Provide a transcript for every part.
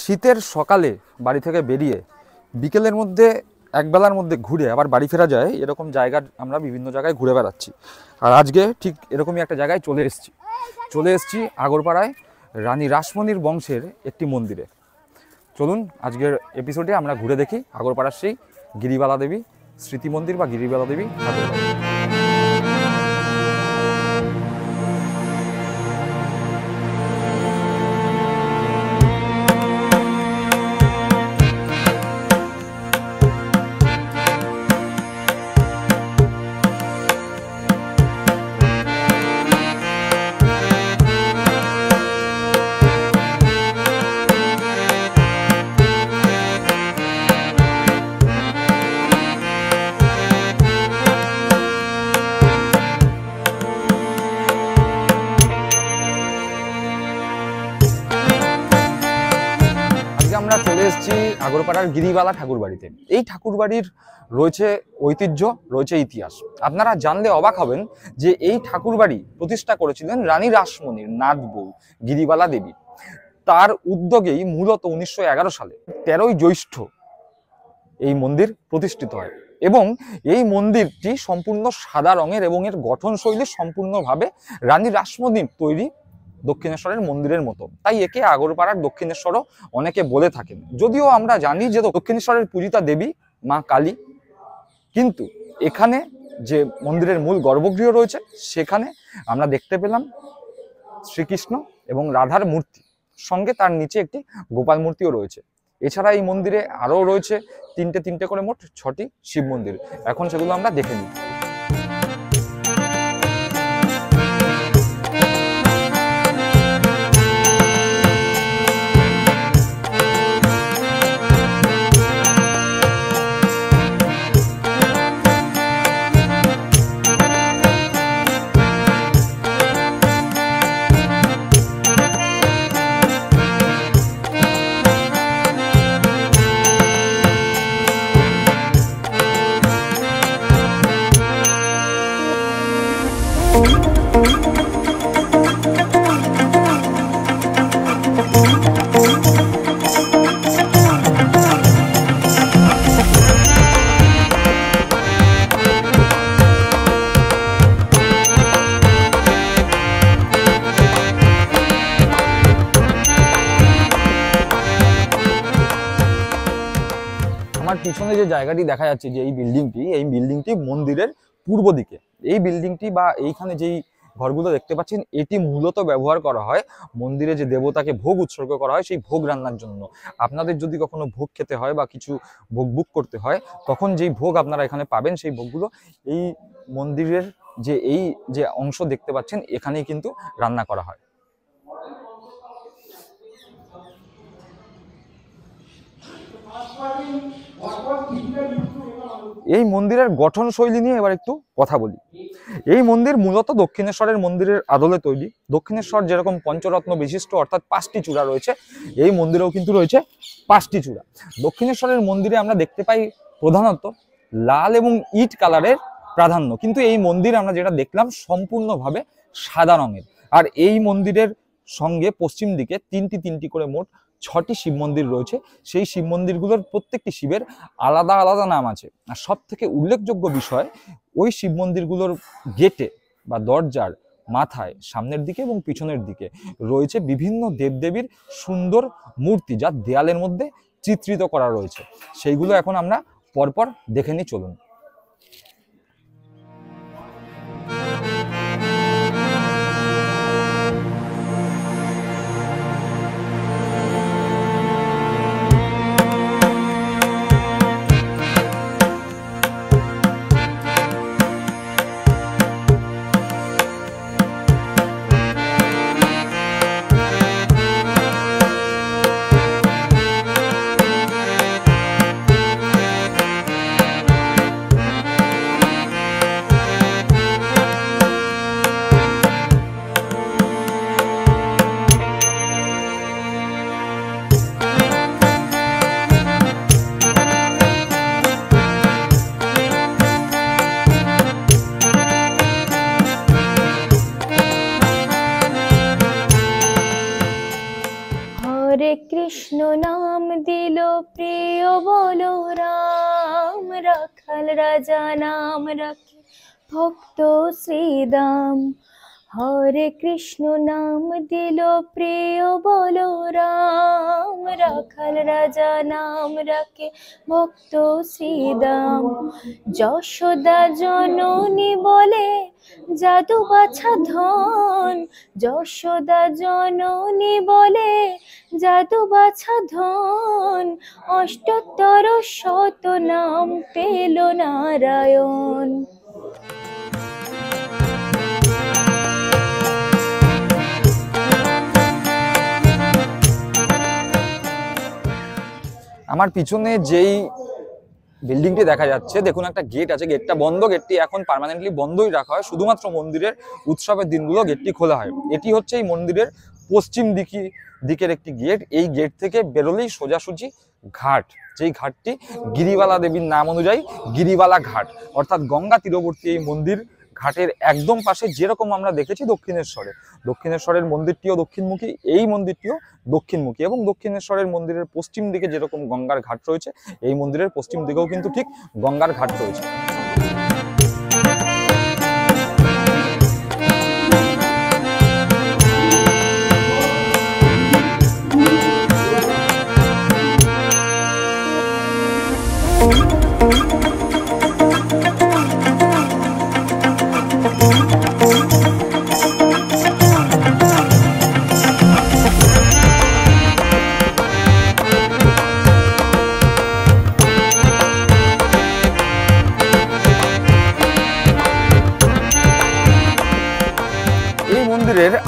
শীতের সকালে বাড়ি থেকে বেরিয়ে বিকেলের মধ্যে একবেলার মধ্যে ঘুরে আবার বাড়ি ফেরা যায়, এরকম জায়গা আমরা বিভিন্ন জায়গায় ঘুরে বেড়াচ্ছি। আর আজকে ঠিক এরকমই একটা জায়গায় চলে এসেছি আগরপাড়ায় রানী রাসমণির বংশের একটি মন্দিরে। চলুন আজকের এপিসোডে আমরা ঘুরে দেখি আগরপাড়ার সেই গিরিবালা দেবী স্মৃতি মন্দির বা গিরিবালা দেবী ঠাকুরবাড়ি। আমরা চলে এসেছি আগরপাড়ার গিরিবালা ঠাকুরবাড়িতে। এই ঠাকুরবাড়ির রয়েছে ঐতিহ্য, রয়েছে ইতিহাস। আপনারা জানলে অবাক হবেন যে এই ঠাকুরবাড়ি প্রতিষ্ঠা করেছিলেন রানী রাসমণির নাত বউ গিরিবালা দেবী। তার উদ্যোগেই মূলত 1911 সালে 13ই জ্যৈষ্ঠ এই মন্দির প্রতিষ্ঠিত হয় এবং এই মন্দিরটি সম্পূর্ণ সাদা রঙের এবং এর গঠনশৈলী সম্পূর্ণভাবে রানী রাসমণির তৈরি দক্ষিণেশ্বরের মন্দিরের মতো। তাই একে আগরপাড়ার দক্ষিণেশ্বরও অনেকে বলে থাকেন। যদিও আমরা জানি যে দক্ষিণেশ্বরের পূজিতা দেবী মা কালী, কিন্তু এখানে যে মন্দিরের মূল গর্ভগৃহ রয়েছে সেখানে আমরা দেখতে পেলাম শ্রীকৃষ্ণ এবং রাধার মূর্তি, সঙ্গে তার নিচে একটি গোপাল মূর্তিও রয়েছে। এছাড়া এই মন্দিরে আরও রয়েছে তিনটে করে মোট 6টি শিব মন্দির। এখন সেগুলো আমরা দেখে নিই। আমার পিছনে যে জায়গাটি দেখা যাচ্ছে, যে এই বিল্ডিংটি মন্দিরের পূর্ব দিকে। এই বিল্ডিংটি বা এইখানে যেই ঘরগুলো দেখতে পাচ্ছেন, এটি মূলত ব্যবহার করা হয় মন্দিরে যে দেবতাকে ভোগ উৎসর্গ করা হয় সেই ভোগ রান্নার জন্য। আপনাদের যদি কখনো ভোগ খেতে হয় বা কিছু ভোগ বুক করতে হয়, তখন যেই ভোগ আপনারা এখানে পাবেন সেই ভোগগুলো এই মন্দিরের যে অংশ দেখতে পাচ্ছেন এখানেই কিন্তু রান্না করা হয়। এই মন্দিরের গঠন শৈলী নিয়ে এবার একটু কথা বলি। এই মন্দির মূলত দক্ষিণেশ্বরের মন্দিরের আদলে তৈরি। দক্ষিণেশ্বর যেরকম পঞ্চরত্ন বিশিষ্ট অর্থাৎ 5টি চূড়া রয়েছে, এই মন্দিরেও কিন্তু রয়েছে 5টি চূড়া। দক্ষিণেশ্বরের মন্দিরে আমরা দেখতে পাই প্রধানত লাল এবং ইট কালারের প্রাধান্য, কিন্তু এই মন্দির আমরা যেটা দেখলাম সম্পূর্ণভাবে সাদা রঙের। আর এই মন্দিরের সঙ্গে পশ্চিম দিকে তিনটি করে মোট 6টি শিব মন্দির রয়েছে। সেই শিব মন্দিরগুলোর প্রত্যেকটি শিবের আলাদা আলাদা নাম আছে। আর সব থেকে উল্লেখযোগ্য বিষয়, ওই শিব মন্দিরগুলোর গেটে বা দরজার মাথায় সামনের দিকে এবং পিছনের দিকে রয়েছে বিভিন্ন দেবদেবীর সুন্দর মূর্তি, যা দেয়ালের মধ্যে চিত্রিত করা রয়েছে। সেইগুলো এখন আমরা পরপর দেখে নিই, চলুন। কৃষ্ণ নাম দিল প্রিয় বলো রাম, রাখাল রাজা নাম রাখে ভক্ত শ্রীদাম। হরে কৃষ্ণ নাম দিল প্রিয় বলো রাম, রাখাল রাজা নাম রাখে ভক্ত শ্রীদাম। যশোদা জননী বলে জাদু বাছা ধন, যশোদা জননী বলে জাদু বাছা ধন। অষ্টোত্তর শত নাম পেল নারায়ণ। আমার পিছনে যেই বিল্ডিংটি দেখা যাচ্ছে, দেখুন একটা গেট আছে, গেটটা বন্ধ। গেটটি এখন পার্মানেন্টলি বন্ধই রাখা হয়, শুধুমাত্র মন্দিরের উৎসবের দিনগুলো গেটটি খোলা হয়। এটি হচ্ছে এই মন্দিরের পশ্চিম দিকের একটি গেট। এই গেট থেকে বেরোলেই সোজাসুজি ঘাট, যেই ঘাটটি গিরিবালা দেবীর নাম অনুযায়ী গিরিবালা ঘাট, অর্থাৎ গঙ্গা তীরবর্তী এই মন্দির ঘাটের একদম পাশে যেরকম আমরা দেখেছি দক্ষিণেশ্বরের মন্দিরটিও দক্ষিণমুখী, এই মন্দিরটিও দক্ষিণমুখী, এবং দক্ষিণেশ্বরের মন্দিরের পশ্চিম দিকে যেরকম গঙ্গার ঘাট রয়েছে, এই মন্দিরের পশ্চিম দিকেও কিন্তু ঠিক গঙ্গার ঘাট রয়েছে।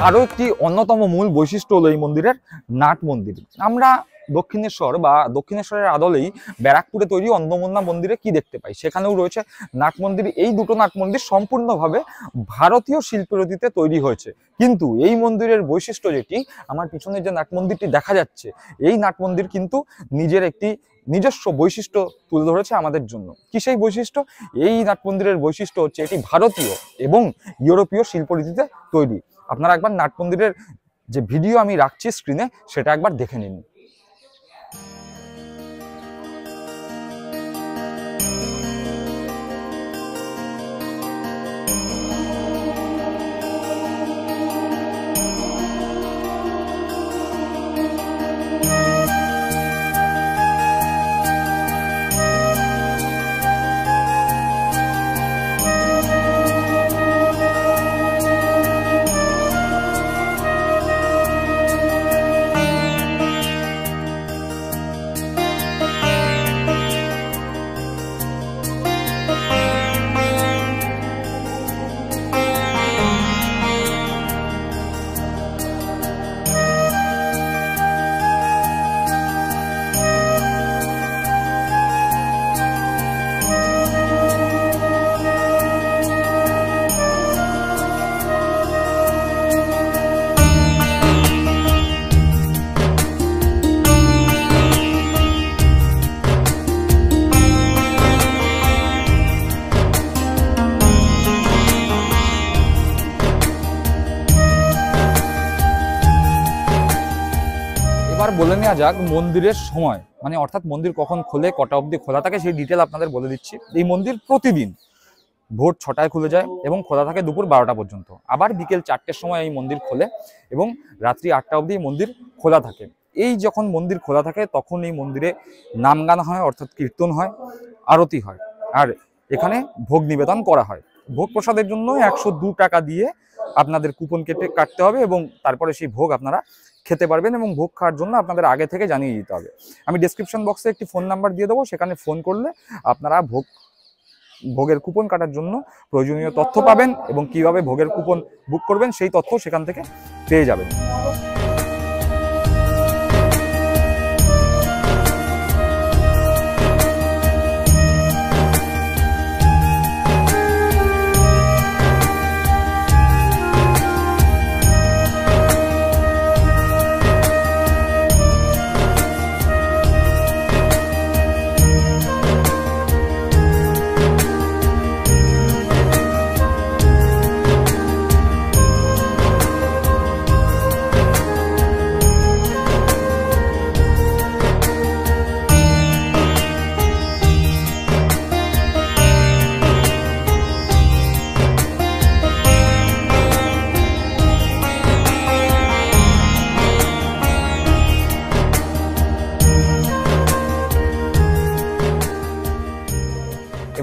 আরো একটি অন্যতম মূল বৈশিষ্ট্য হলো এই মন্দিরের নাট মন্দির। আমরা দক্ষিণেশ্বরের আদলেই ব্যারাকপুরে তৈরি অন্নপূর্ণা মন্দিরে কি দেখতে পাই, সেখানেও রয়েছে নাট মন্দির। এই দুটো নাট মন্দির সম্পূর্ণভাবে ভারতীয় শিল্পরীতিতে তৈরি হয়েছে, কিন্তু এই মন্দিরের বৈশিষ্ট্য যেটি, আমার পিছনে যে নাট মন্দিরটি দেখা যাচ্ছে, এই নাট মন্দির কিন্তু নিজের একটি নিজস্ব বৈশিষ্ট্য তুলে ধরেছে আমাদের জন্য। কি সেই বৈশিষ্ট্য? এই নাট মন্দিরের বৈশিষ্ট্য হচ্ছে এটি ভারতীয় এবং ইউরোপীয় শিল্পরীতিতে তৈরি। আপনারা একবার নাট মন্দিরের যে ভিডিও আমি রাখছি স্ক্রিনে, সেটা একবার দেখে নিন। বলে নেওয়া যাক মন্দিরের সময়, মানে অর্থাৎ মন্দির কখন খোলে, কটা অবধি খোলা থাকে, সেই ডিটেল আপনাদের বলে দিচ্ছি। এই মন্দির প্রতিদিন ভোর 6টায় খুলে যায় এবং খোলা থাকে দুপুর 12টা পর্যন্ত। আবার বিকেল 4টের সময় এই মন্দির খোলে এবং রাত্রি 8টা অবধি মন্দির খোলা থাকে। এই যখন মন্দির খোলা থাকে তখন এই মন্দিরে নাম গান হয়, অর্থাৎ কীর্তন হয়, আরতি হয়, আর এখানে ভোগ নিবেদন করা হয়। ভোগ প্রসাদের জন্য 102 টাকা দিয়ে আপনাদের কুপন কাটতে হবে এবং তারপরে সেই ভোগ আপনারা খেতে পারবেন, এবং ভোগ খাওয়ার জন্য আপনাদের আগে থেকে জানিয়ে দিতে হবে। আমি ডেসক্রিপশন বক্সে একটি ফোন নাম্বার দিয়ে দেবো, সেখানে ফোন করলে আপনারা ভোগের কুপন কাটার জন্য প্রয়োজনীয় তথ্য পাবেন এবং কিভাবে ভোগের কুপন বুক করবেন সেই তথ্য সেখান থেকে পেয়ে যাবেন।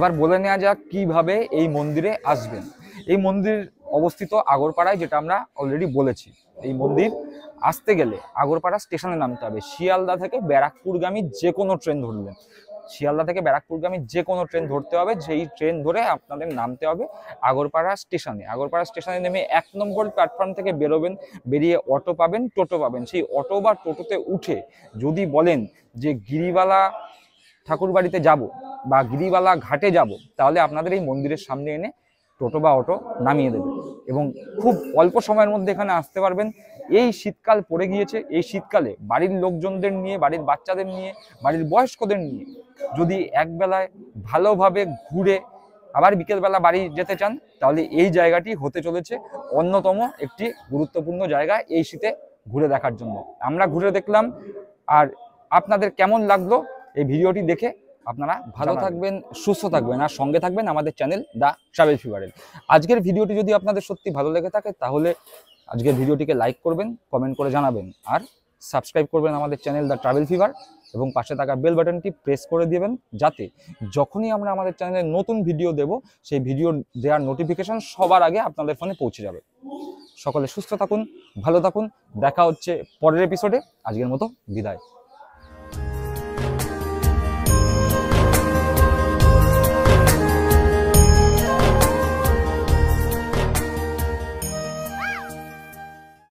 এবার বলে নেওয়া যাক কিভাবে এই মন্দিরে আসবেন। এই মন্দির অবস্থিত আগরপাড়ায়, যেটা আমরা অলরেডি বলেছি। এই মন্দির আসতে গেলে আগরপাড়া স্টেশনে নামতে হবে। শিয়ালদা থেকে ব্যারাকপুরগামী যে কোনো ট্রেন ধরলেন, শিয়ালদা থেকে ব্যারাকপুরগামী যে কোনো ট্রেন ধরতে হবে। সেই ট্রেন ধরে আপনাদের নামতে হবে আগরপাড়া স্টেশনে। আগরপাড়া স্টেশনে নেমে 1 নম্বর প্ল্যাটফর্ম থেকে বেরোবেন, বেরিয়ে অটো পাবেন, টোটো পাবেন। সেই অটো বা টোটোতে উঠে যদি বলেন যে গিরিবালা ঠাকুরবাড়িতে যাব বা গিরিবালা ঘাটে যাব, তাহলে আপনাদের এই মন্দিরের সামনে এনে টোটো বা অটো নামিয়ে দেবে এবং খুব অল্প সময়ের মধ্যে এখানে আসতে পারবেন। এই শীতকাল পড়ে গিয়েছে, এই শীতকালে বাড়ির লোকজনদের নিয়ে, বাড়ির বাচ্চাদের নিয়ে, বাড়ির বয়স্কদের নিয়ে যদি একবেলায় ভালোভাবে ঘুরে আবার বিকেলবেলা বাড়ি যেতে চান, তাহলে এই জায়গাটি হতে চলেছে অন্যতম একটি গুরুত্বপূর্ণ জায়গা এই শীতে ঘুরে দেখার জন্য। আমরা ঘুরে দেখলাম, আর আপনাদের কেমন লাগলো এই ভিডিওটি দেখে আপনারা ভালো থাকবেন, সুস্থ থাকবেন, আর সঙ্গে থাকবেন আমাদের চ্যানেল দ্য ট্রাভেল ফিভারের। আজকের ভিডিওটি যদি আপনাদের সত্যি ভালো লেগে থাকে, তাহলে আজকের ভিডিওটিকে লাইক করবেন, কমেন্ট করে জানাবেন, আর সাবস্ক্রাইব করবেন আমাদের চ্যানেল দ্য ট্রাভেল ফিভার এবং পাশে থাকা বেল বাটনটি প্রেস করে দিবেন, যাতে যখনই আমরা আমাদের চ্যানেলে নতুন ভিডিও দেব, সেই ভিডিও দেওয়ার নোটিফিকেশন সবার আগে আপনাদের ফোনে পৌঁছে যাবে। সকলে সুস্থ থাকুন, ভালো থাকুন, দেখা হচ্ছে পরের এপিসোডে। আজকের মতো বিদায়।